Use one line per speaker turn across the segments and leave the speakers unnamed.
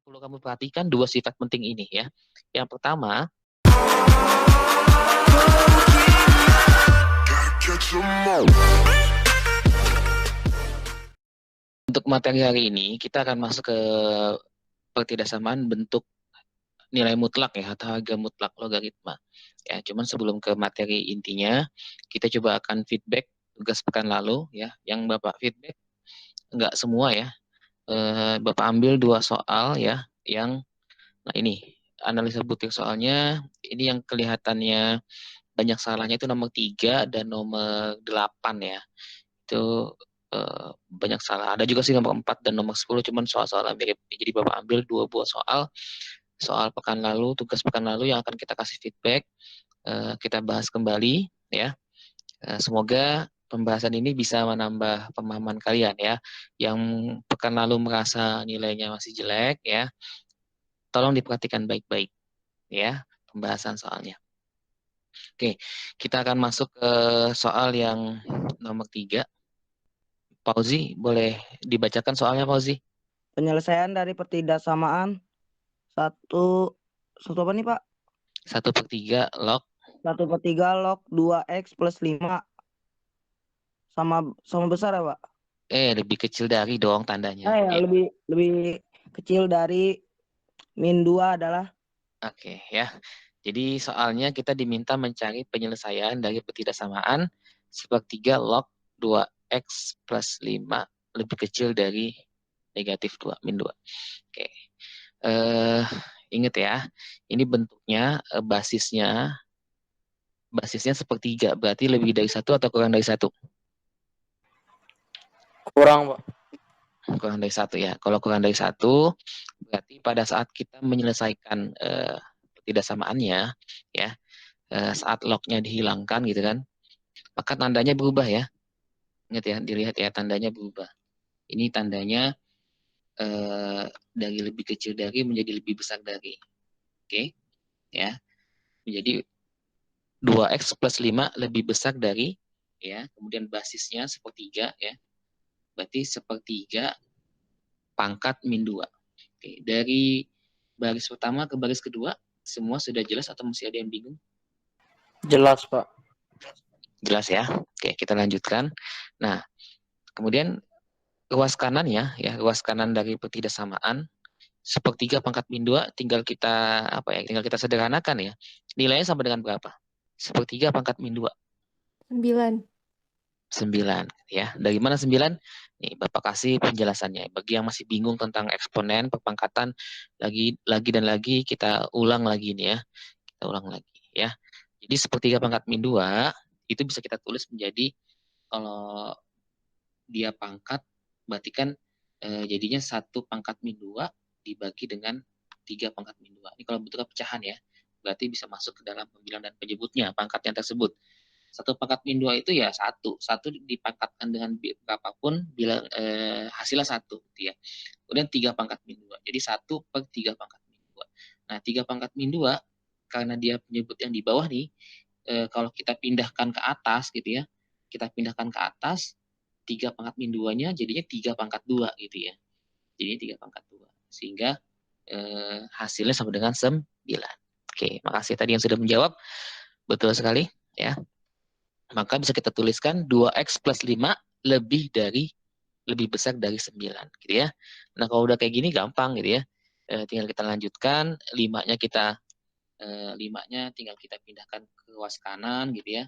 perlu kamu perhatikan dua sifat penting ini ya. Yang pertama, untuk materi hari ini kita akan masuk ke pertidaksamaan bentuk nilai mutlak ya atau harga mutlak logaritma. Ya, cuman sebelum ke materi intinya, kita coba akan feedback tugas pekan lalu ya, yang Bapak feedback enggak semua ya. Bapak ambil 2 soal ya, yang nah ini analisa butir soalnya ini yang kelihatannya banyak salahnya itu nomor 3 dan nomor 8 ya. Itu banyak salah. Ada juga sih nomor 4 dan nomor 10 cuman soal-soal mirip. Jadi Bapak ambil 2 buah soal pekan lalu, tugas pekan lalu yang akan kita kasih feedback. Kita bahas kembali ya. Semoga pembahasan ini bisa menambah pemahaman kalian ya. Yang pekan lalu merasa nilainya masih jelek ya, tolong diperhatikan baik-baik ya pembahasan soalnya. Oke, kita akan masuk ke soal yang nomor 3. Fauzi, boleh dibacakan soalnya Fauzi?
Penyelesaian dari pertidaksamaan satu apa nih Pak?
1/3 log
1/3 log 2x plus 5 sama besar ya Pak?
lebih kecil dari dong tandanya.
Ya, lebih kecil dari min 2 adalah.
Oke ya. Jadi soalnya kita diminta mencari penyelesaian dari pertidaksamaan 1/3 log 2x plus 5 lebih kecil dari negatif 2, min 2. Oke. Ingat ya, ini bentuknya basisnya 1/3, berarti lebih dari 1 atau kurang dari 1?
Kurang, Pak.
Kurang dari 1 ya. Kalau kurang dari 1, berarti pada saat kita menyelesaikan pertidaksamaannya, ya, saat lognya dihilangkan gitu kan, maka tandanya berubah ya. Ingat ya, dilihat ya, tandanya berubah. Ini tandanya dari lebih kecil dari menjadi lebih besar dari. Oke, ya. Menjadi 2x plus 5 lebih besar dari, ya, kemudian basisnya 1/3 ya. Berarti 1/3 pangkat min 2. Oke, dari baris pertama ke baris kedua, semua sudah jelas atau masih ada yang bingung?
Jelas, Pak.
Jelas ya. Oke, kita lanjutkan. Nah, kemudian ruas kanannya ya, ruas kanan dari pertidaksamaan 1/3 pangkat min 2 tinggal kita tinggal kita sederhanakan ya. Nilainya sama dengan berapa? 1/3 pangkat min 2.
9.
9 ya. Dari mana 9? Nih, Bapak kasih penjelasannya. Bagi yang masih bingung tentang eksponen, perpangkatan, lagi dan lagi kita ulang lagi nih ya. Kita ulang lagi ya. Jadi 1/3 pangkat min 2 itu bisa kita tulis menjadi, kalau dia pangkat berarti kan jadinya 1 pangkat min 2 dibagi dengan 3 pangkat min 2. Ini kalau bentuknya pecahan ya. Berarti bisa masuk ke dalam pembilang dan penyebutnya pangkatnya tersebut. 1 pangkat min 2 itu ya 1 dipangkatkan dengan berapapun bila hasilnya 1 gitu ya. Kemudian 3 pangkat min 2. Jadi 1/3 pangkat min 2. Nah, 3 pangkat min 2 karena dia penyebut yang di bawah nih, kalau kita pindahkan ke atas gitu ya. Kita pindahkan ke atas 3 pangkat min 2-nya jadinya 3 pangkat 2 gitu ya. Jadi 3 pangkat 2. Sehingga hasilnya sama dengan 9. Oke, makasih tadi yang sudah menjawab. Betul sekali ya. Maka bisa kita tuliskan 2x plus 5 lebih besar dari 9 gitu ya. Nah, kalau udah kayak gini gampang gitu ya. Tinggal kita lanjutkan, 5-nya tinggal kita pindahkan ke ruas kanan gitu ya.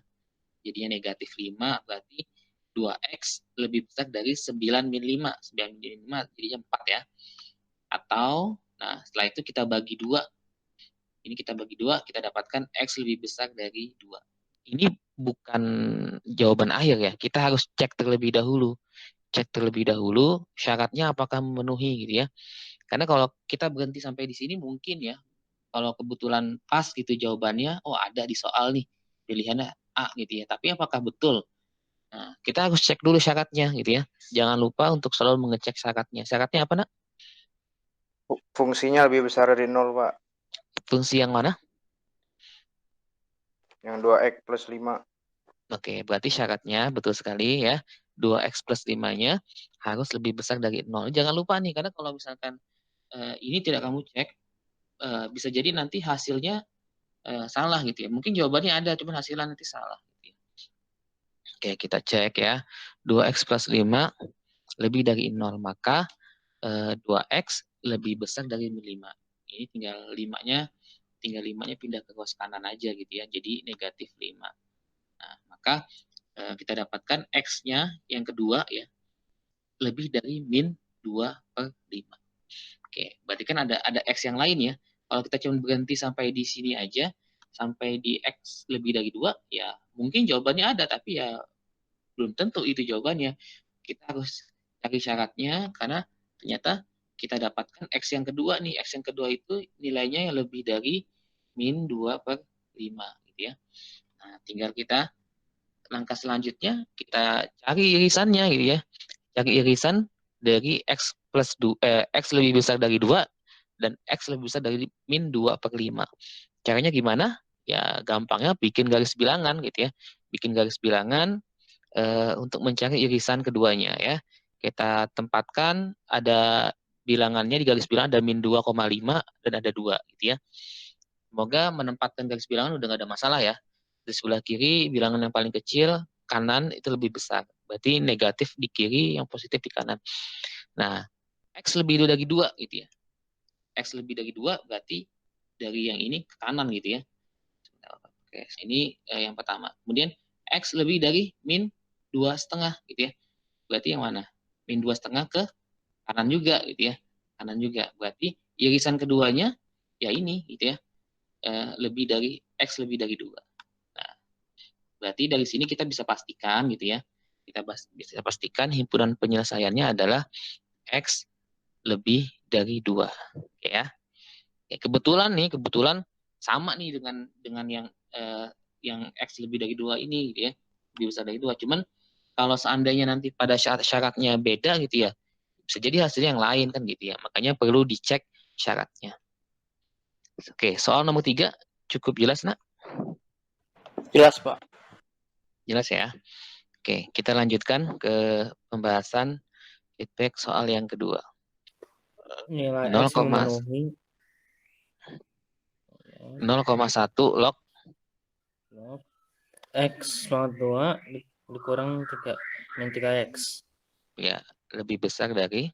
Jadinya negatif 5, berarti 2x lebih besar dari 9 min 5. 9 min 5 jadinya 4 ya. Atau, nah setelah itu kita bagi 2. Ini kita bagi 2, kita dapatkan x lebih besar dari 2. Ini bukan jawaban akhir ya. Kita harus cek terlebih dahulu. Cek terlebih dahulu syaratnya apakah memenuhi gitu ya. Karena kalau kita berhenti sampai di sini mungkin ya, kalau kebetulan pas gitu jawabannya, oh ada di soal nih, pilihannya A gitu ya. Tapi apakah betul? Nah, kita harus cek dulu syaratnya gitu ya. Jangan lupa untuk selalu mengecek syaratnya. Syaratnya apa, Nak?
Fungsinya lebih besar dari 0, Pak.
Fungsi yang mana?
Yang 2x plus 5.
Oke, berarti syaratnya betul sekali ya. 2x plus 5-nya harus lebih besar dari 0. Jangan lupa nih, karena kalau misalkan ini tidak kamu cek, bisa jadi nanti hasilnya salah gitu ya. Mungkin jawabannya ada, cuman hasilnya nanti salah. Gitu ya. Oke, kita cek ya. 2x plus 5 lebih dari 0, maka 2x lebih besar dari 5. Ini tinggal 5-nya pindah ke ruas kanan aja gitu ya. Jadi negatif 5. Nah, maka kita dapatkan x-nya yang kedua ya lebih dari min 2/5. Oke, berarti kan ada x yang lain ya. Kalau kita cuma berhenti sampai di sini aja, sampai di x lebih dari 2, ya mungkin jawabannya ada, tapi ya belum tentu itu jawabannya. Kita harus cari syaratnya, karena ternyata kita dapatkan x yang kedua nih. X yang kedua itu nilainya yang lebih dari min 2/5 gitu ya. Nah, tinggal kita langkah selanjutnya kita cari irisannya gitu ya. Cari irisan dari x plus x lebih besar dari 2 dan x lebih besar dari min 2/5. Caranya gimana? Ya gampangnya bikin garis bilangan gitu ya. Bikin garis bilangan untuk mencari irisan keduanya ya. Kita tempatkan ada bilangannya di garis bilangan ada min 2,5 dan ada 2 gitu ya. Semoga menempatkan garis bilangan udah nggak ada masalah ya. Di sebelah kiri bilangan yang paling kecil, kanan itu lebih besar. Berarti negatif di kiri, yang positif di kanan. Nah, X lebih dari 2 gitu ya. X lebih dari 2 berarti dari yang ini ke kanan gitu ya. Oke, ini yang pertama. Kemudian X lebih dari min 2,5 gitu ya. Berarti yang mana? Min 2,5 ke kanan juga gitu ya. Kanan juga. Berarti irisan keduanya ya ini gitu ya. Lebih dari X lebih dari 2. Nah, berarti dari sini kita bisa pastikan gitu ya. Kita bisa pastikan himpunan penyelesaiannya adalah X lebih dari 2. Oke ya. Kebetulan sama nih dengan yang X lebih dari 2 ini gitu ya. Lebih besar dari 2. Cuman kalau seandainya nanti pada syaratnya beda gitu ya, bisa jadi hasilnya yang lain kan gitu ya. Makanya perlu dicek syaratnya. Oke, soal nomor 3 cukup jelas, Nak?
Jelas, Pak.
Jelas ya. Oke, kita lanjutkan ke pembahasan feedback soal yang kedua.
Nilai
0,
X memenuhi
0,1 log
X pangkat 2 dikurang 3 min 3X.
Ya, lebih besar dari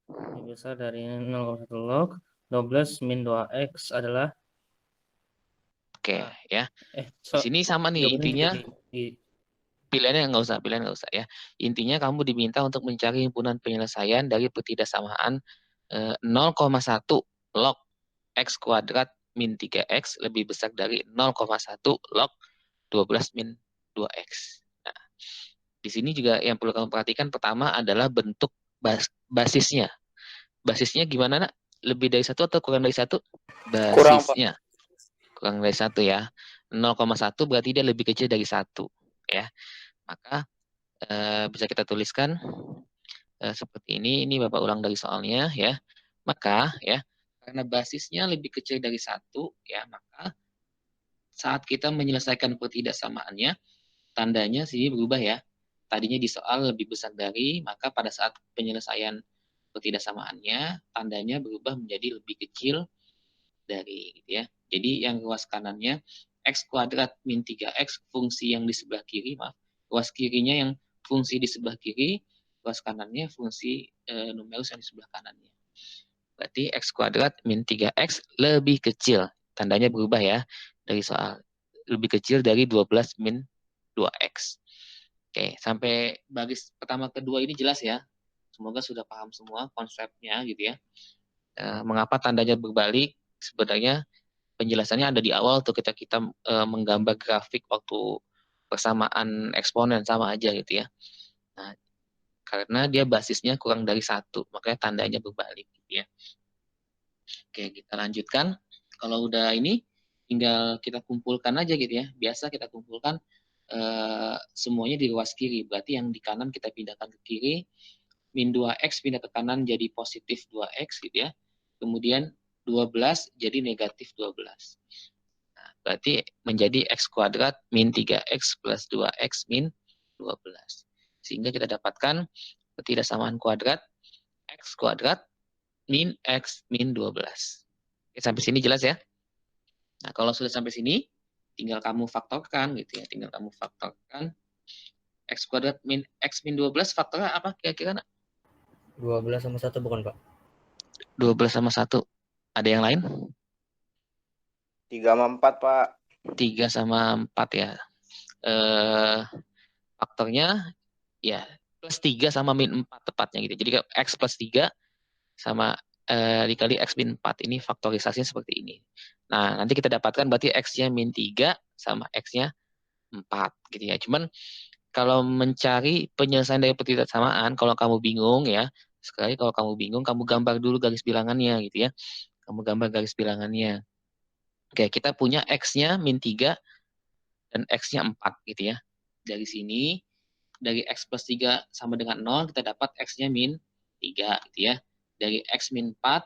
Lebih besar dari 0,1 log 12 min 2X adalah
Oke, ya. Di
so,
sini sama nih
jawabannya
intinya.
di
Pilihannya nggak usah ya. Intinya kamu diminta untuk mencari himpunan penyelesaian dari pertidaksamaan 0,1 log X kuadrat min 3X lebih besar dari 0,1 log 12 min 2X. Nah, di sini juga yang perlu kamu perhatikan pertama adalah bentuk basisnya. Basisnya gimana, Nak? Lebih dari 1 atau kurang dari 1?
Kurang, Pak.
Basisnya. Kurang dari 1 ya. 0,1 berarti dia lebih kecil dari 1 ya. Maka bisa kita tuliskan seperti ini Bapak ulang dari soalnya ya. Maka ya, karena basisnya lebih kecil dari 1 ya, maka saat kita menyelesaikan pertidaksamaannya, tandanya sini berubah ya. Tadinya di soal lebih besar dari, maka pada saat penyelesaian pertidaksamaannya, tandanya berubah menjadi lebih kecil dari gitu ya. Jadi yang ruas kanannya X kuadrat min 3X fungsi yang di sebelah kiri, ruas kirinya yang fungsi di sebelah kiri, ruas kanannya fungsi numerus yang di sebelah kanannya. Berarti X kuadrat min 3X lebih kecil. Tandanya berubah ya dari soal. Lebih kecil dari 12 min 2X. Oke, sampai baris pertama kedua ini jelas ya. Semoga sudah paham semua konsepnya gitu ya. Mengapa tandanya berbalik? Sebenarnya penjelasannya ada di awal tuh kita menggambar grafik waktu persamaan eksponen sama aja gitu ya. Nah, karena dia basisnya kurang dari 1, makanya tandanya berbalik gitu ya. Oke, kita lanjutkan. Kalau udah ini tinggal kita kumpulkan aja gitu ya. Biasa kita kumpulkan semuanya di ruas kiri. Berarti yang di kanan kita pindahkan ke kiri. Min 2X pindah ke kanan jadi positif 2X gitu ya. Kemudian 12 jadi negatif 12. Nah, berarti menjadi X kuadrat min 3X plus 2X min 12. Sehingga kita dapatkan pertidaksamaan kuadrat X kuadrat min X min 12. Oke, sampai sini jelas ya? Nah, kalau sudah sampai sini, tinggal kamu faktorkan gitu ya. Tinggal kamu faktorkan X kuadrat min X min 12 faktornya apa kira-kira?
12 sama 1 bukan, Pak?
12 sama 1. Ada yang lain?
3 sama 4, Pak.
3 sama 4 ya. Faktornya ya plus 3 sama min 4 tepatnya gitu. Jadi X plus 3 sama dikali X min 4. Ini faktorisasinya seperti ini. Nah, nanti kita dapatkan berarti X-nya min 3 sama X-nya 4 gitu ya. Cuman kalau mencari penyelesaian dari pertidak samaan, kalau kamu bingung ya, sekali kalau kamu bingung, kamu gambar dulu garis bilangannya gitu ya. Kamu gambar garis bilangannya. Oke, kita punya X-nya min 3 dan X-nya 4 gitu ya. Dari sini, dari X plus 3 sama dengan 0, kita dapat X-nya min 3 gitu ya. Dari X min 4,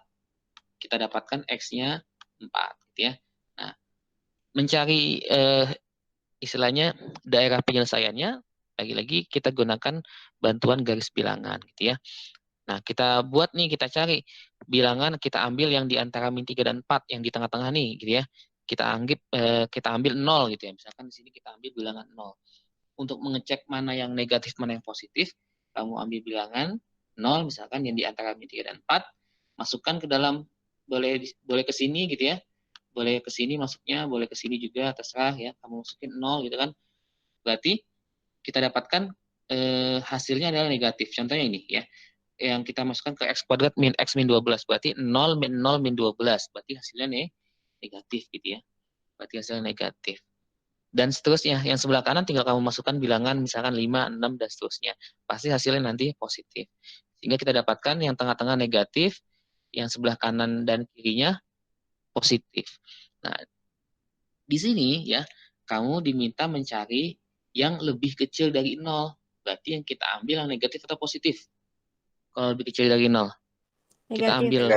kita dapatkan X-nya 4 gitu ya. Nah, mencari istilahnya daerah penyelesaiannya, lagi-lagi kita gunakan bantuan garis bilangan gitu ya. Nah, kita buat nih, kita cari bilangan, kita ambil yang di antara min 3 dan 4, yang di tengah-tengah nih gitu ya. Kita ambil 0 gitu ya. Misalkan di sini kita ambil bilangan 0. Untuk mengecek mana yang negatif, mana yang positif, kamu ambil bilangan 0 misalkan yang di antara min 3 dan 4, masukkan ke dalam, boleh ke sini gitu ya. Boleh ke sini masuknya, boleh ke sini juga, terserah ya. Kamu masukin 0 gitu kan. Berarti kita dapatkan hasilnya adalah negatif. Contohnya ini ya. Yang kita masukkan ke X kuadrat min X min 12. Berarti 0 min 12. Berarti hasilnya negatif gitu ya. Berarti hasilnya negatif. Dan seterusnya. Yang sebelah kanan tinggal kamu masukkan bilangan misalkan 5, 6, dan seterusnya. Pasti hasilnya nanti positif. Sehingga kita dapatkan yang tengah-tengah negatif, yang sebelah kanan dan kirinya positif. Nah, di sini ya, kamu diminta mencari yang lebih kecil dari 0. Berarti yang kita ambil yang negatif atau positif? Kalau lebih kecil dari 0. Kita ambil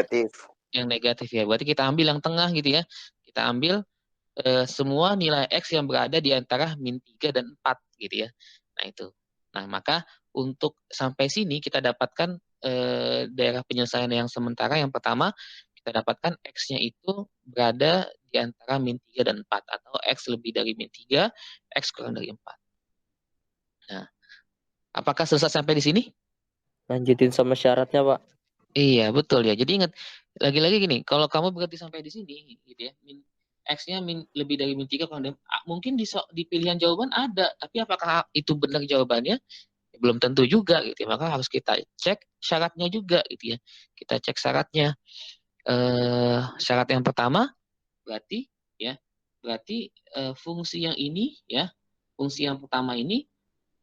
yang negatif ya. Berarti kita ambil yang tengah gitu ya. Kita ambil semua nilai X yang berada di antara min 3 dan 4 gitu ya. Nah itu. Nah maka untuk sampai sini kita dapatkan daerah penyelesaian yang sementara. Yang pertama kita dapatkan X-nya itu berada di antara min 3 dan 4. Atau X lebih dari min 3, X kurang dari 4. Nah, apakah selesai sampai di sini?
Lanjutin sama syaratnya, Pak.
Iya, betul ya. Jadi ingat, lagi-lagi gini, kalau kamu berarti sampai di sini, gitu ya, X-nya lebih dari min 3, mungkin di pilihan jawaban ada, tapi apakah itu benar jawabannya? Ya, belum tentu juga, gitu ya. Maka harus kita cek syaratnya juga, gitu ya. Kita cek syaratnya. Syarat yang pertama, berarti fungsi yang ini, ya, fungsi yang pertama ini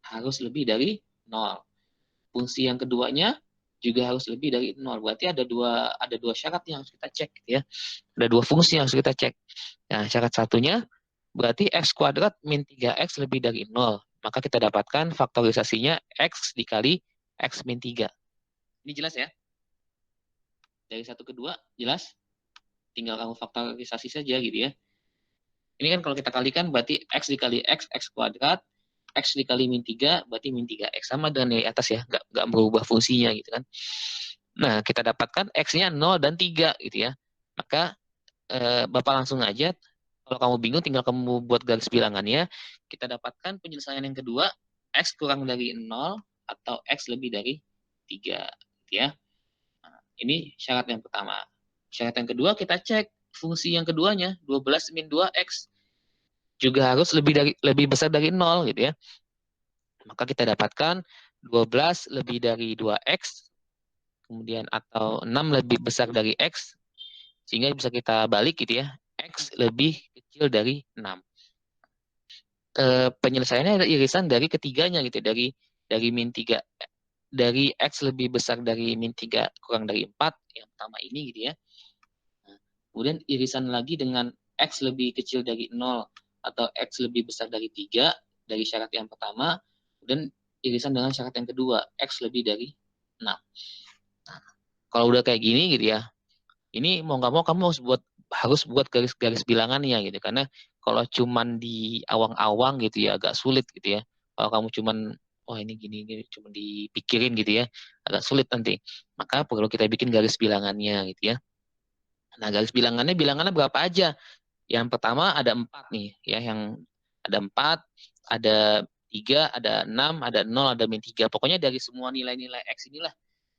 harus lebih dari 0. Fungsi yang keduanya juga harus lebih dari 0. Berarti ada dua syarat yang harus kita cek gitu ya. Ada dua fungsi yang harus kita cek. Nah, syarat satunya berarti X kuadrat min 3X lebih dari 0. Maka kita dapatkan faktorisasinya X dikali X min 3. Ini jelas ya? Dari satu ke dua jelas? Tinggal kamu faktorisasi saja gitu ya. Ini kan kalau kita kalikan berarti X dikali X, X kuadrat, X dikali min 3, berarti min 3X. Sama dengan yang di atas ya, nggak berubah fungsinya gitu kan. Nah, kita dapatkan X-nya 0 dan 3 gitu ya. Maka Bapak langsung aja, kalau kamu bingung tinggal kamu buat garis bilangannya. Kita dapatkan penyelesaian yang kedua, X kurang dari 0 atau X lebih dari 3 gitu ya. Nah, ini syarat yang pertama. Syarat yang kedua kita cek fungsi yang keduanya, 12 min 2X. Juga harus lebih besar dari 0 gitu ya. Maka kita dapatkan 12 lebih dari 2X, kemudian atau 6 lebih besar dari X, sehingga bisa kita balik gitu ya, X lebih kecil dari 6. Penyelesaiannya ada irisan dari ketiganya gitu, dari min 3, dari X lebih besar dari min 3 kurang dari 4, yang pertama ini gitu ya. Nah, kemudian irisan lagi dengan X lebih kecil dari 0, atau X lebih besar dari 3, dari syarat yang pertama, dan irisan dengan syarat yang kedua, X lebih dari 6. Nah, kalau udah kayak gini gitu ya, ini mau nggak mau kamu harus buat garis-garis bilangannya gitu, karena kalau cuman di awang-awang gitu ya agak sulit gitu ya. Kalau kamu cuman oh ini gini, cuma dipikirin gitu ya, agak sulit nanti. Maka perlu kita bikin garis bilangannya gitu ya. Nah, garis bilangannya berapa aja? Yang pertama ada 4 nih ya, yang ada 4, ada 3, ada 6, ada 0, ada min 3. Pokoknya dari semua nilai-nilai X inilah,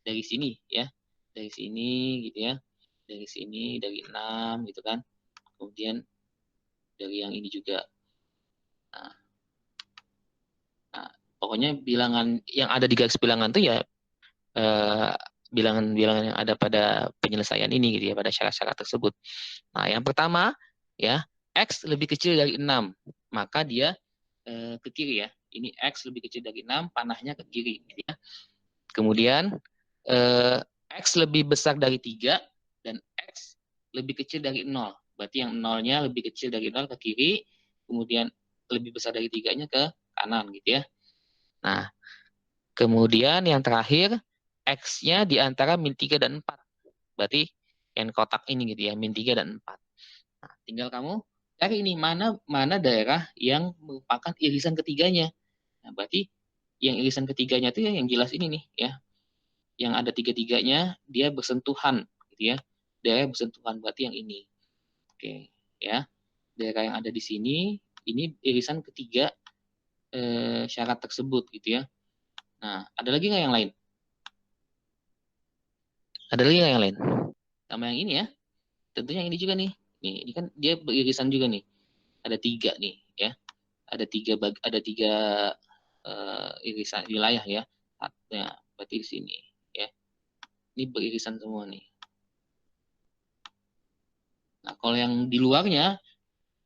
dari sini ya. Dari sini gitu ya. Dari sini, dari 6 gitu kan. Kemudian dari yang ini juga. Nah, pokoknya bilangan yang ada di garis bilangan tuh ya bilangan-bilangan yang ada pada penyelesaian ini gitu ya, pada syarat-syarat tersebut. Nah, yang pertama ya, X lebih kecil dari 6, maka dia ke kiri ya. Ini X lebih kecil dari 6, panahnya ke kiri gitu ya. Kemudian X lebih besar dari 3 dan X lebih kecil dari 0. Berarti yang 0-nya lebih kecil dari 0 ke kiri, kemudian lebih besar dari 3-nya ke kanan gitu ya. Nah, kemudian yang terakhir X-nya di antara min 3 dan 4. Berarti yang kotak ini gitu ya, min 3 dan 4. Nah, tinggal kamu cari ini mana daerah yang merupakan irisan ketiganya. Nah, berarti yang irisan ketiganya itu yang jelas ini nih ya. Yang ada tiga-tiganya dia bersentuhan gitu ya. Daerah bersentuhan berarti yang ini. Oke, ya. Daerah yang ada di sini ini irisan ketiga syarat tersebut gitu ya. Nah, ada lagi nggak yang lain? Ada lagi nggak yang lain? Sama yang ini ya. Tentunya yang ini juga nih. Nih, ini kan dia beririsan juga nih. Ada 3 nih ya. Ada 3 irisan wilayah ya. Nah, berarti di sini ya. Ini beririsan semua nih. Nah, kalau yang di luarnya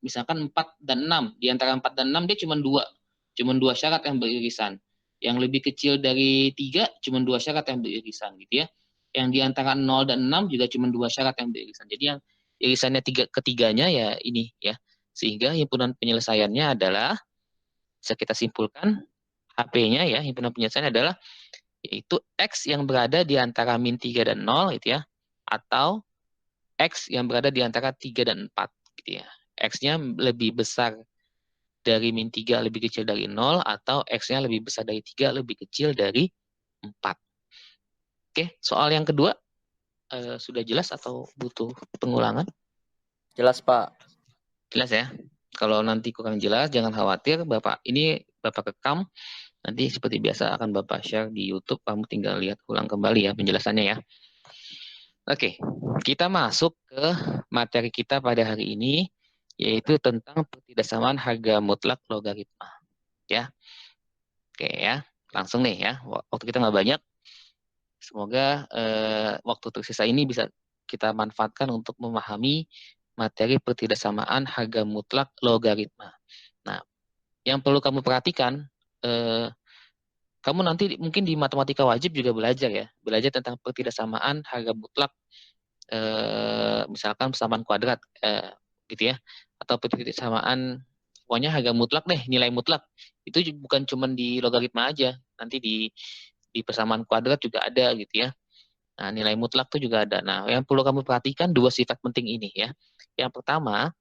misalkan 4 dan 6, di antara 4 dan 6 dia cuma 2. Cuma 2 syarat yang beririsan. Yang lebih kecil dari 3 cuma 2 syarat yang beririsan gitu ya. Yang di antara 0 dan 6 juga cuma 2 syarat yang beririsan. Jadi yang irisannya ketiganya ya ini ya. Sehingga himpunan penyelesaiannya adalah, bisa kita simpulkan HP-nya ya, himpunan penyelesaian adalah yaitu X yang berada di antara min 3 dan 0 gitu ya, atau X yang berada di antara 3 dan 4 gitu ya. X-nya lebih besar dari min 3 lebih kecil dari 0, atau X-nya lebih besar dari 3 lebih kecil dari 4. Oke, soal yang kedua sudah jelas atau butuh pengulangan?
Jelas, Pak.
Jelas ya. Kalau nanti kurang jelas jangan khawatir, Bapak rekam. Nanti seperti biasa akan Bapak share di YouTube, kamu tinggal lihat ulang kembali ya penjelasannya ya. Oke, kita masuk ke materi kita pada hari ini, yaitu tentang pertidaksamaan harga mutlak logaritma. Ya, oke ya, langsung nih ya, waktu kita nggak banyak. Semoga waktu tersisa ini bisa kita manfaatkan untuk memahami materi pertidaksamaan harga mutlak logaritma. Nah, yang perlu kamu perhatikan, kamu nanti mungkin di matematika wajib juga belajar ya, belajar tentang pertidaksamaan harga mutlak, misalkan persamaan kuadrat, gitu ya, atau pertidaksamaan, pokoknya harga mutlak deh, nilai mutlak. Itu bukan cuma di logaritma aja, nanti di persamaan kuadrat juga ada gitu ya. Nah, nilai mutlak itu juga ada. Nah, yang perlu kamu perhatikan 2 sifat penting ini ya. Yang pertama,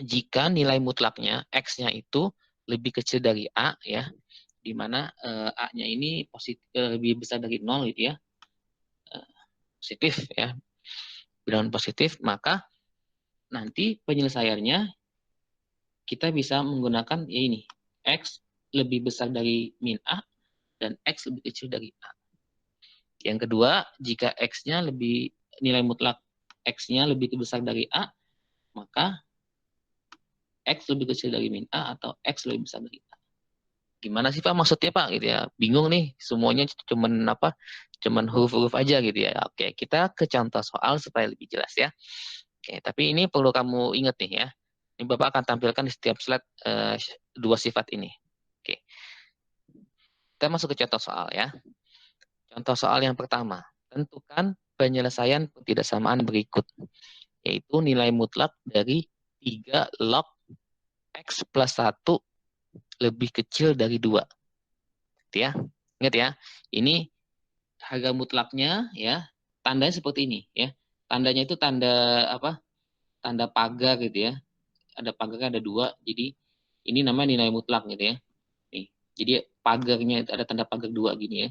jika nilai mutlaknya X-nya itu lebih kecil dari A ya, di mana A-nya ini lebih besar dari 0 gitu ya, positif ya, bilangan positif, maka nanti penyelesaiannya kita bisa menggunakan ya ini, X lebih besar dari min A dan X lebih kecil dari A. Yang kedua, jika X-nya nilai mutlak X-nya lebih besar dari A, maka X lebih kecil dari min A atau X lebih besar dari A. Gimana sih Pak maksudnya Pak gitu ya, bingung nih, semuanya cuman huruf-huruf aja gitu ya. Oke, kita ke contoh soal supaya lebih jelas ya. Oke, tapi ini perlu kamu ingat nih ya, ini Bapak akan tampilkan di setiap slide 2 sifat ini. Oke, kita masuk ke contoh soal ya. Contoh soal yang pertama, tentukan penyelesaian pertidaksamaan berikut, yaitu nilai mutlak dari 3 log X plus 1 lebih kecil dari 2. Gitu ya. Ingat ya, ini harga mutlaknya ya, tandanya seperti ini ya. Tandanya itu tanda apa? Tanda pagar gitu ya. Ada pagarnya ada 2, jadi ini namanya nilai mutlak gitu ya. Nih, jadi pagarnya itu ada tanda pagar 2 gini ya.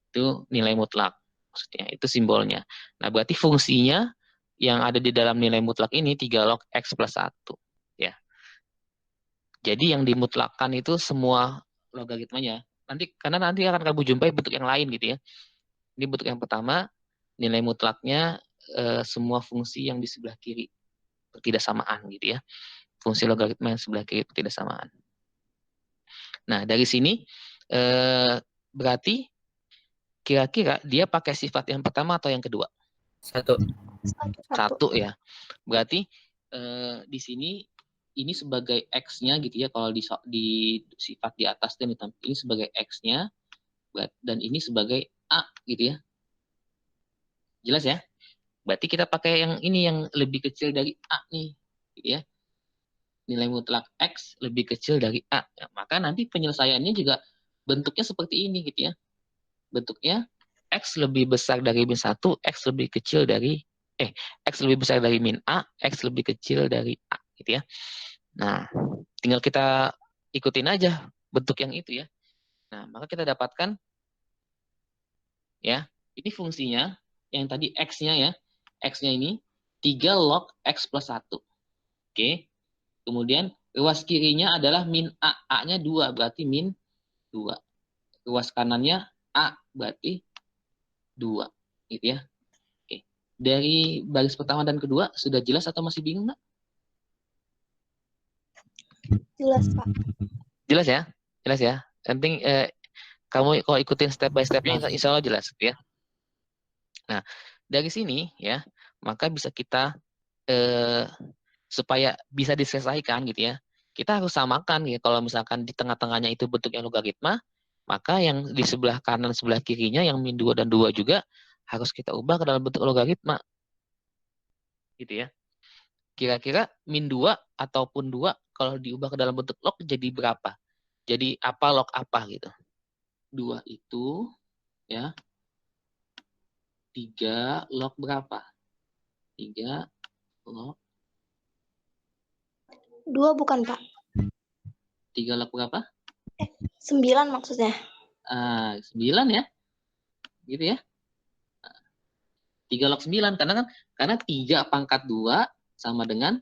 Itu nilai mutlak. Maksudnya itu simbolnya. Nah, berarti fungsinya yang ada di dalam nilai mutlak ini 3 log X plus 1. Ya. Jadi yang dimutlakkan itu semua logaritmanya. Karena nanti akan kamu jumpai bentuk yang lain gitu ya. Ini bentuk yang pertama, nilai mutlaknya semua fungsi yang di sebelah kiri ketidaksamaan gitu ya. Fungsi logaritma yang sebelah kiri ketidaksamaan. Nah, dari sini berarti kira-kira dia pakai sifat yang pertama atau yang kedua?
Satu.
Satu ya. Berarti di sini ini sebagai X-nya gitu ya. Kalau di sifat di atas dan ini sebagai X-nya dan ini sebagai A gitu ya. Jelas ya? Berarti kita pakai yang ini yang lebih kecil dari A nih, gitu ya. Nilai mutlak X lebih kecil dari A. Ya, maka nanti penyelesaiannya juga bentuknya seperti ini gitu ya. Bentuknya X lebih besar dari min 1, X lebih kecil dari X lebih besar dari min A, X lebih kecil dari A gitu ya. Nah, tinggal kita ikutin aja bentuk yang itu ya. Nah, maka kita dapatkan ya, ini fungsinya yang tadi X-nya ya. X-nya ini 3 log X plus 1. Oke. Kemudian ruas kirinya adalah min A. A-nya 2, berarti min 2. Ruas kanannya A, berarti 2. Gitu ya. Oke. Dari baris pertama dan kedua, sudah jelas atau masih bingung nggak?
Jelas, Pak.
Jelas ya? Jelas ya? Penting kamu kalau ikutin step by step-nya insya Allah jelas. Ya. Nah, dari sini ya, maka bisa kita supaya bisa diselesaikan gitu ya, kita harus samakan ya. Kalau misalkan di tengah-tengahnya itu bentuknya logaritma, maka yang di sebelah kanan sebelah kirinya yang min 2 dan 2 juga harus kita ubah ke dalam bentuk logaritma. Gitu ya. Kira-kira min 2 ataupun 2 kalau diubah ke dalam bentuk log jadi berapa? Jadi apa log apa gitu. 2 itu ya 3 log berapa? 3 log
2 bukan, Pak.
3 log berapa?
9 maksudnya.
9 ya. Gitu ya. 3 log 9 karena 3 pangkat 2 sama dengan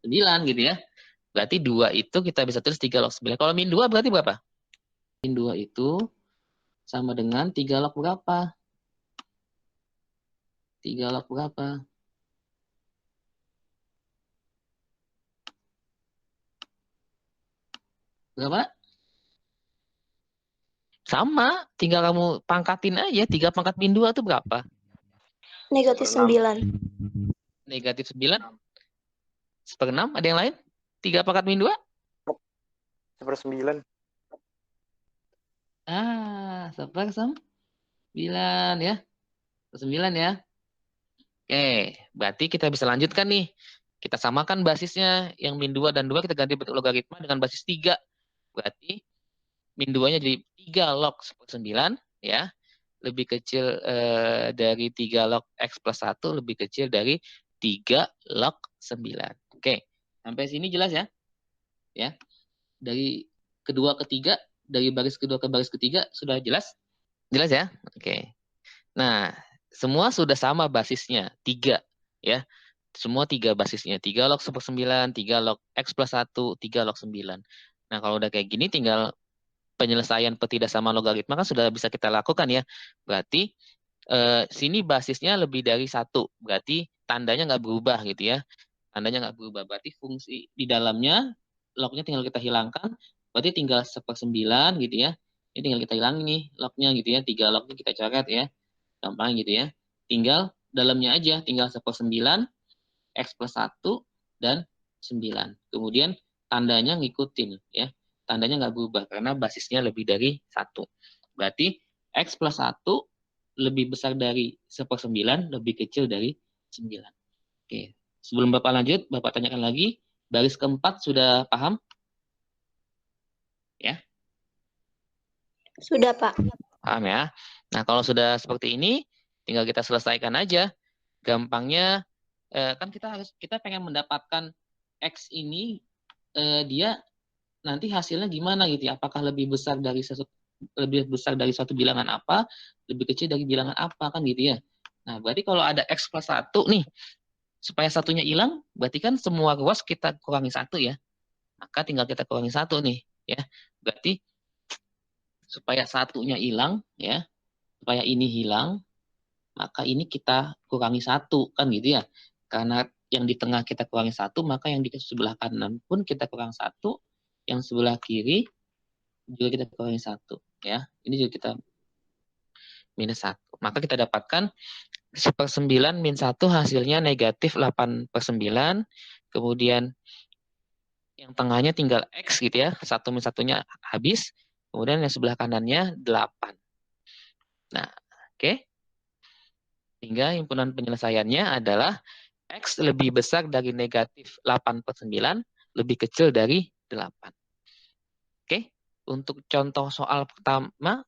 9 gitu ya. Berarti 2 itu kita bisa tulis 3 log 9. Kalau min 2 berarti berapa? Min 2 itu sama dengan 3 log berapa? 3 log berapa? Berapa? Sama, tinggal kamu pangkatin aja. 3 pangkat min 2 itu berapa?
Negatif 9.
Negatif 9? 1/6, ada yang lain? 3 pangkat min 2?
1/9.
1/9 ya. 9 ya. Oke, berarti kita bisa lanjutkan nih. Kita samakan basisnya. Yang min 2 dan 2 kita ganti bentuk logaritma dengan basis 3. Berarti min 2-nya jadi 3 log 9 ya. Lebih kecil dari 3 log X plus 1 lebih kecil dari 3 log 9. Oke, sampai sini jelas ya? Ya. Dari kedua ke tiga, dari baris kedua ke baris ketiga sudah jelas? Jelas ya? Oke. Nah, semua sudah sama basisnya, 3 ya. Semua 3 basisnya, 3 log 9, 3 log X plus 1, 3 log 9. Nah, kalau udah kayak gini tinggal penyelesaian ketidaksamaan logaritma kan sudah bisa kita lakukan ya. Berarti sini basisnya lebih dari 1. Berarti tandanya nggak berubah gitu ya. Tandanya nggak berubah. Berarti fungsi di dalamnya, lognya tinggal kita hilangkan. Berarti tinggal 1/9 gitu ya. Ini tinggal kita hilangin nih lognya gitu ya. 3 lognya kita coret ya. Gampang gitu ya. Tinggal dalamnya aja. Tinggal 1/9, X plus 1, dan 9. Kemudian tandanya ngikutin ya. Tandanya nggak berubah karena basisnya lebih dari 1. Berarti X plus 1 lebih besar dari 1/9, lebih kecil dari 9. Oke. Sebelum Bapak lanjut, Bapak tanyakan lagi. Baris keempat sudah paham? Ya?
Sudah, Pak.
Paham ya? Nah, kalau sudah seperti ini, tinggal kita selesaikan aja. Gampangnya, kan kita pengen mendapatkan X ini, dia nanti hasilnya gimana gitu ya? Apakah lebih besar dari suatu bilangan apa, lebih kecil dari bilangan apa kan gitu ya. Nah, berarti kalau ada X plus 1 nih, supaya satunya hilang, berarti kan semua ruas kita kurangi 1 ya. Maka tinggal kita kurangi 1 nih ya. Berarti supaya satunya hilang ya, supaya ini hilang, maka ini kita kurangi 1 kan gitu ya. Karena yang di tengah kita kurangi 1, maka yang di sebelah kanan pun kita kurang 1, yang sebelah kiri juga kita kurangi 1 ya. Ini juga kita minus 1. Maka kita dapatkan 1/9 min 1 hasilnya negatif 8/9. Kemudian yang tengahnya tinggal X gitu ya. 1 min 1-nya habis. Kemudian yang sebelah kanannya 8. Nah, oke. Sehingga himpunan penyelesaiannya adalah X lebih besar dari negatif 8/9, lebih kecil dari 8. Oke. Untuk contoh soal pertama,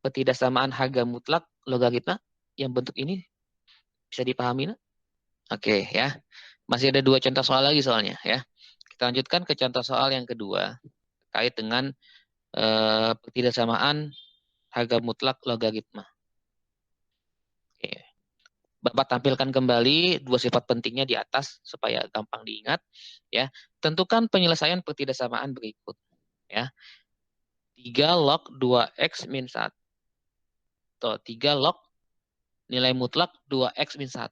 ketidaksamaan harga mutlak logaritma yang bentuk ini bisa dipahami? Oke ya. Masih ada 2 contoh soal lagi soalnya ya. Kita lanjutkan ke contoh soal yang kedua terkait dengan ketidaksamaan harga mutlak logaritma. Oke. Bapak tampilkan kembali 2 sifat pentingnya di atas supaya gampang diingat ya. Tentukan penyelesaian ketidaksamaan berikut ya. 3 log 2x min 1. 3 log nilai mutlak 2x min 1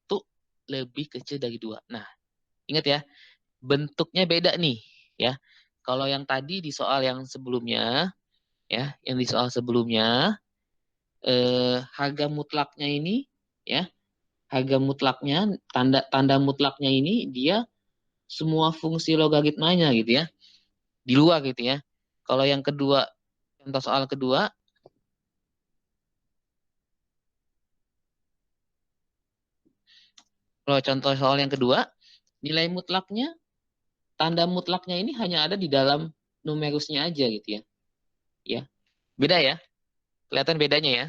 lebih kecil dari 2. Nah, ingat ya, bentuknya beda nih ya. Kalau yang tadi di soal yang sebelumnya ya, yang di soal sebelumnya harga mutlaknya ini ya, harga mutlaknya tanda mutlaknya ini dia semua fungsi logaritmanya gitu ya. Di luar gitu ya. Kalau yang kedua, contoh soal kedua, kalau contoh soal yang kedua, nilai mutlaknya, tanda mutlaknya ini hanya ada di dalam numerusnya aja gitu ya. Ya. Beda ya. Kelihatan bedanya ya.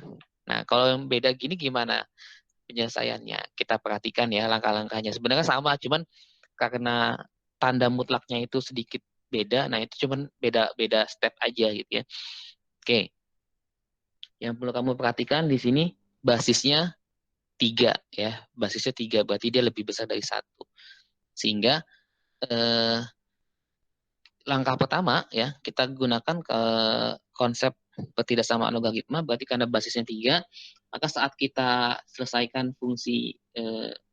Nah, kalau yang beda gini gimana penyelesaiannya? Kita perhatikan ya langkah-langkahnya. Sebenarnya sama, cuman karena tanda mutlaknya itu sedikit beda, nah itu cuman beda step aja gitu ya. Oke. Yang perlu kamu perhatikan di sini basisnya 3 ya. Basisnya 3, berarti dia lebih besar dari 1. Sehingga langkah pertama ya, kita gunakan ke konsep ketidaksamaan logaritma, berarti karena basisnya 3, maka saat kita selesaikan fungsi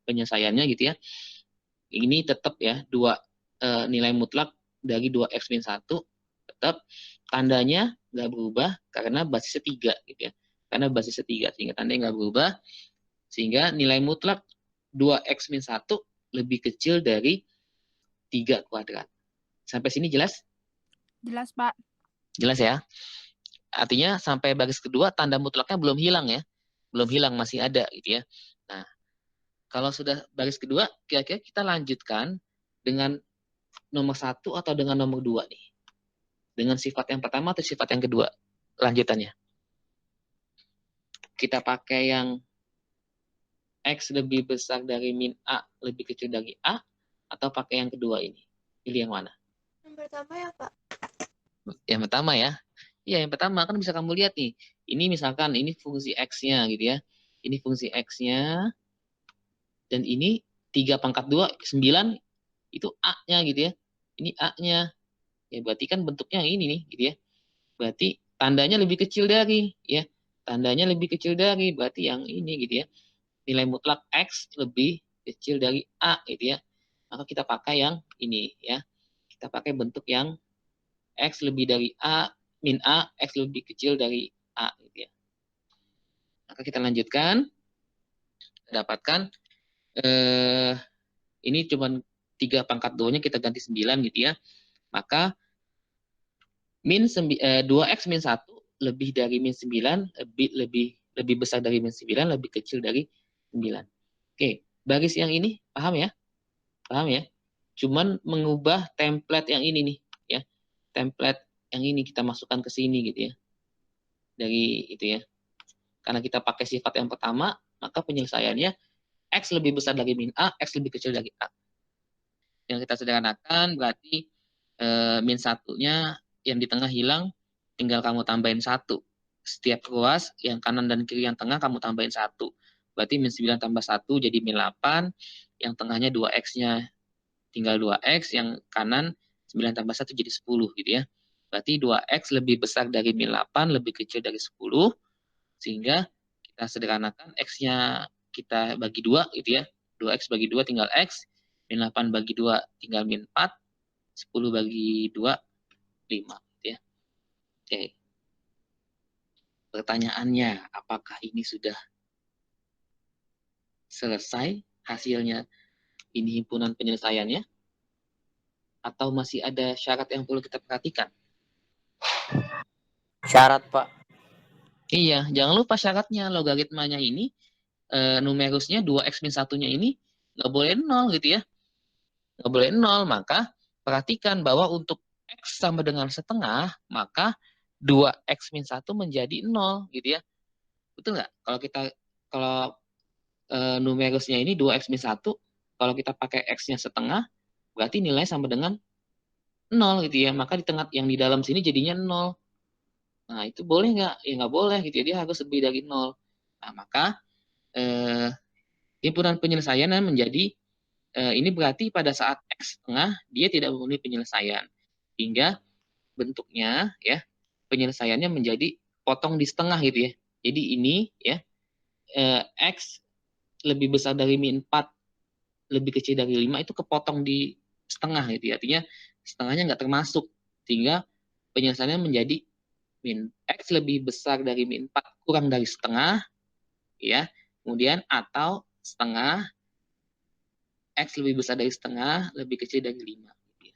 penyelesaiannya gitu ya, ini tetap ya, nilai mutlak dari 2x min 1, tetap tandanya nggak berubah karena basisnya 3 gitu ya. Karena basisnya 3, sehingga tandanya nggak berubah, sehingga nilai mutlak 2x min 1 lebih kecil dari 3 kuadrat. Sampai sini jelas?
Jelas, Pak.
Jelas ya? Artinya sampai baris kedua tanda mutlaknya belum hilang ya. Belum hilang, masih ada gitu ya. Nah, kalau sudah baris kedua, kira-kira kita lanjutkan dengan nomor 1 atau dengan nomor 2 nih. Dengan sifat yang pertama atau sifat yang kedua lanjutannya. Kita pakai yang X lebih besar dari min A lebih kecil dari A, atau pakai yang kedua ini? Pilih yang mana?
Yang pertama ya, Pak.
Yang pertama ya. Iya, yang pertama kan bisa kamu lihat nih. Ini misalkan ini fungsi X-nya gitu ya. Ini fungsi X-nya. Dan ini 3 pangkat 2, 9 itu A-nya gitu ya. Ini A-nya. Ya berarti kan bentuknya ini nih gitu ya. Berarti tandanya lebih kecil dari ya. Tandanya lebih kecil dari, berarti yang ini gitu ya. Nilai mutlak X lebih kecil dari A gitu ya. Maka kita pakai yang ini ya. Kita pakai bentuk yang X lebih dari A, min A, X lebih kecil dari A gitu ya. Maka kita lanjutkan. Kita dapatkan ini cuma 3 pangkat 2-nya kita ganti 9 gitu ya. Maka 2x min 1 lebih dari min 9, lebih besar dari min 9, lebih kecil dari 9. Oke, baris yang ini paham ya? Paham ya? Cuman mengubah template yang ini nih ya. Template yang ini kita masukkan ke sini gitu ya. Dari itu ya. Karena kita pakai sifat yang pertama, maka penyelesaiannya X lebih besar dari min A, X lebih kecil dari A. Yang kita sederhanakan berarti min 1-nya yang di tengah hilang, tinggal kamu tambahin 1. Setiap ruas, yang kanan dan kiri yang tengah kamu tambahin 1. Berarti min 9 tambah 1 jadi min 8, yang tengahnya 2x-nya tinggal 2x, yang kanan 9 tambah 1 jadi 10 gitu ya. Berarti 2x lebih besar dari min 8, lebih kecil dari 10, sehingga kita sederhanakan x-nya kita bagi 2 gitu ya. 2x bagi 2 tinggal x, min 8 bagi 2 tinggal min 4, 10 bagi 2, 5 gitu ya. Oke. Pertanyaannya, apakah ini sudah selesai hasilnya? Ini himpunan penyelesaiannya? Atau masih ada syarat yang perlu kita perhatikan?
Syarat, Pak.
Iya, jangan lupa syaratnya. Logaritmanya ini, numerusnya 2x min 1-nya ini nggak boleh 0 gitu ya. Nggak boleh 0, maka perhatikan bahwa untuk x sama dengan setengah, maka 2x min 1 menjadi 0 gitu ya. Betul nggak? Kalau numerusnya ini 2x min 1, kalau kita pakai x-nya setengah, berarti nilai sama dengan 0 gitu ya. Maka di tengah yang di dalam sini jadinya 0. Nah, itu boleh nggak? Ya nggak boleh gitu ya. Dia harus lebih dari 0. Nah, maka himpunan penyelesaian menjadi ini berarti pada saat x setengah dia tidak memenuhi penyelesaian. Hingga bentuknya ya penyelesaiannya menjadi potong di setengah gitu ya. Jadi ini ya x lebih besar dari min 4, lebih kecil dari 5 itu kepotong di setengah gitu ya. Artinya setengahnya nggak termasuk, sehingga penyelesaiannya menjadi min x lebih besar dari min 4 kurang dari setengah ya. Kemudian atau setengah x lebih besar dari setengah lebih kecil dari 5 gitu ya.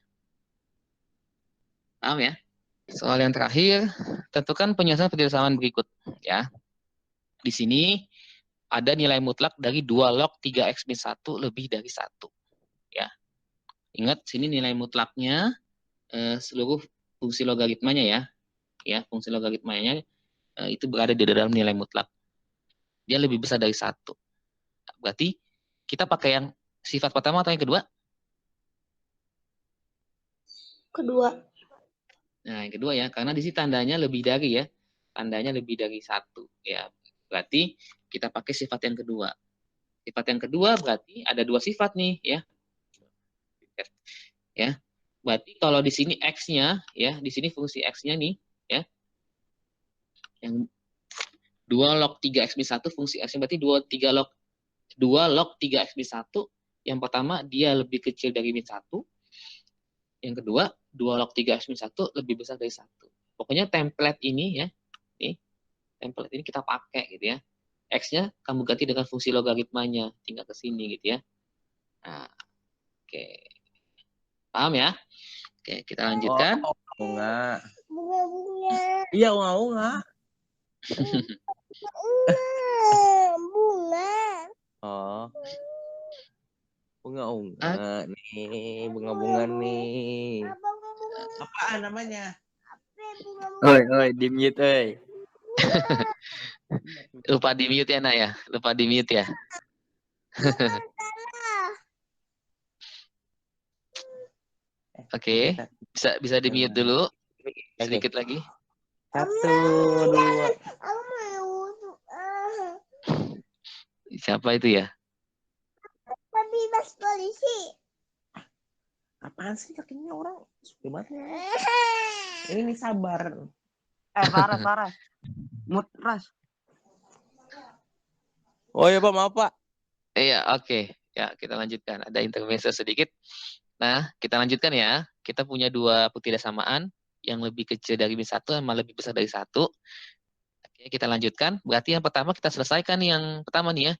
Paham ya? Soal yang terakhir, tentukan penyelesaian persamaan berikut ya. Di sini ada nilai mutlak dari 2 log 3x min 1 lebih dari 1 ya. Ingat sini nilai mutlaknya seluruh fungsi logaritmanya ya. Ya, fungsi logaritmanya itu berada di dalam nilai mutlak. Dia lebih besar dari 1. Berarti kita pakai yang sifat pertama atau yang kedua?
Kedua.
Nah, yang kedua ya, karena di sini tandanya lebih dari ya. Tandanya lebih dari 1 ya. Berarti kita pakai sifat yang kedua. Sifat yang kedua berarti ada 2 sifat nih ya. Ya. Berarti kalau di sini x-nya ya, di sini fungsi x-nya nih ya. Yang 2 log 3x min 1 fungsi x-nya berarti 2 log 3x min 1. Yang pertama dia lebih kecil dari min 1. Yang kedua 2 log 3x min 1 lebih besar dari 1. Pokoknya template ini ya. Nih. Template ini kita pakai gitu ya. X-nya kamu ganti dengan fungsi logaritmanya, tinggal ke sini gitu ya. Nah, oke. Paham ya? Oke, kita lanjutkan.
Bunga.
Bunga-bunga.
Iya, bunga.
Bunga.
Oh. Bunga nih, bunga-bunga nih. Apaan namanya?
Oi, di mute, oi.
Lupa di mute ya, Nak ya. Lupa di mute ya. Oke, bisa di mute dulu. Sedikit lagi.
1, 2.
Siapa itu ya?
Bebas polisi.
Apaan sih kakinya orang? Gimana? Ini nih sabar.
Faras. Mutras.
Oh ya Pak, maaf Pak.
Iya, oke. Ya, kita lanjutkan. Ada intermezzo sedikit. Nah, kita lanjutkan ya. Kita punya 2 ketidaksamaan yang lebih kecil dari min 1 sama lebih besar dari 1. Oke, kita lanjutkan. Berarti yang pertama kita selesaikan yang pertama nih ya.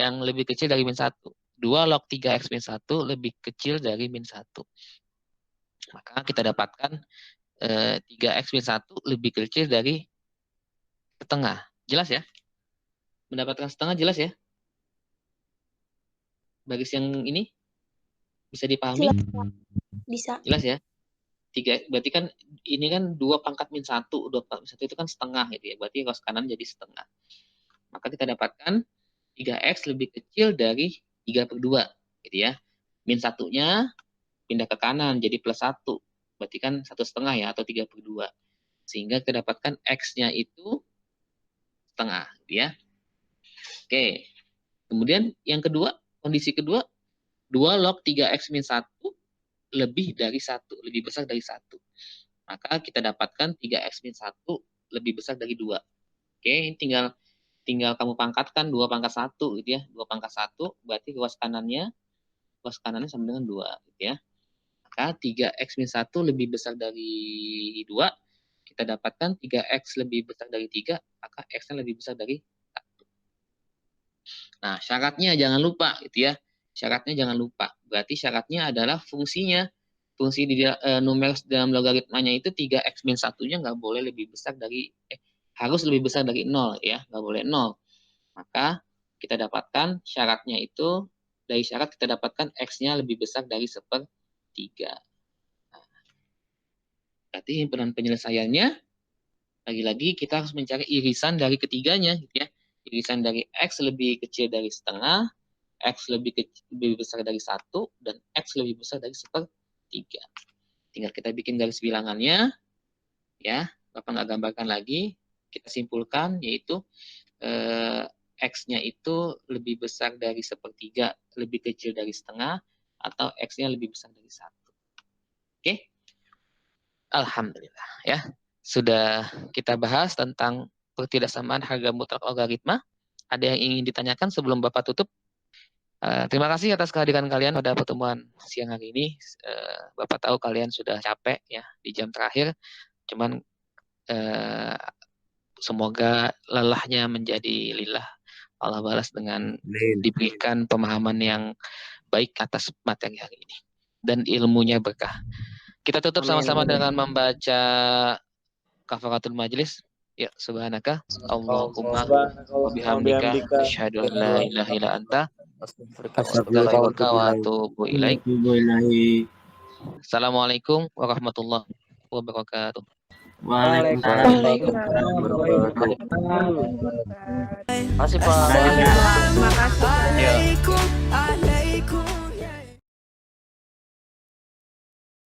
Yang lebih kecil dari min 1. 2 log 3x min 1 lebih kecil dari min 1. Maka kita dapatkan 3x min 1 lebih kecil dari setengah. Jelas ya? Mendapatkan setengah jelas ya? Baris yang ini bisa dipahami?
Bisa.
Jelas ya? 3, berarti kan ini kan 2 pangkat min 1. 2 pangkat min 1 itu kan setengah gitu ya. Berarti ruas kanan jadi setengah. Maka kita dapatkan 3x lebih kecil dari 3/2 gitu ya. Min 1-nya pindah ke kanan jadi plus 1. Berarti kan 1/2 ya, atau 3/2. Sehingga kita dapatkan X-nya itu setengah, ya. Oke. Kemudian yang kedua, kondisi kedua, 2 log 3X min 1 lebih dari 1, lebih besar dari 1. Maka kita dapatkan 3X min 1 lebih besar dari 2. Oke, ini tinggal kamu pangkatkan 2 pangkat 1 gitu ya. 2 pangkat 1 berarti ruas kanannya sama dengan 2 gitu ya. Maka 3X min 1 lebih besar dari 2. Kita dapatkan 3X lebih besar dari 3, maka X-nya lebih besar dari 1. Nah, syaratnya jangan lupa gitu ya. Syaratnya jangan lupa. Berarti syaratnya adalah fungsinya. Fungsi di numeros dalam logaritmanya itu 3X min 1-nya nggak boleh lebih besar dari, harus lebih besar dari 0 ya. Nggak boleh 0. Maka kita dapatkan syaratnya itu, dari syarat kita dapatkan X-nya lebih besar dari 1/3. Nah, berarti himpunan penyelesaiannya, lagi-lagi kita harus mencari irisan dari ketiganya gitu ya. Irisan dari X lebih kecil dari setengah, X lebih besar dari 1, dan X lebih besar dari 1/3. Tinggal kita bikin garis bilangannya, ya. Bapak nggak gambarkan lagi, kita simpulkan, yaitu X-nya itu lebih besar dari 1/3, lebih kecil dari setengah, atau X-nya lebih besar dari 1. Oke? Alhamdulillah, ya. Sudah kita bahas tentang ketidaksamaan harga mutlak logaritma. Ada yang ingin ditanyakan sebelum Bapak tutup? Terima kasih atas kehadiran kalian pada pertemuan siang hari ini. Bapak tahu kalian sudah capek ya di jam terakhir. Cuman semoga lelahnya menjadi lillah. Allah balas dengan diberikan pemahaman yang baik atas materi hari ini. Dan ilmunya berkah. Kita tutup sama-sama dengan membaca kafaratul majlis. Ya, subhanaka Allahumma wa bihamdika asyhadu an la ilaha illa anta astaghfiruka wa atubu ilaik. Assalamualaikum warahmatullahi wabarakatuh.
Waalaikumsalam.
Masih Pak.
Terima kasih.
Ya.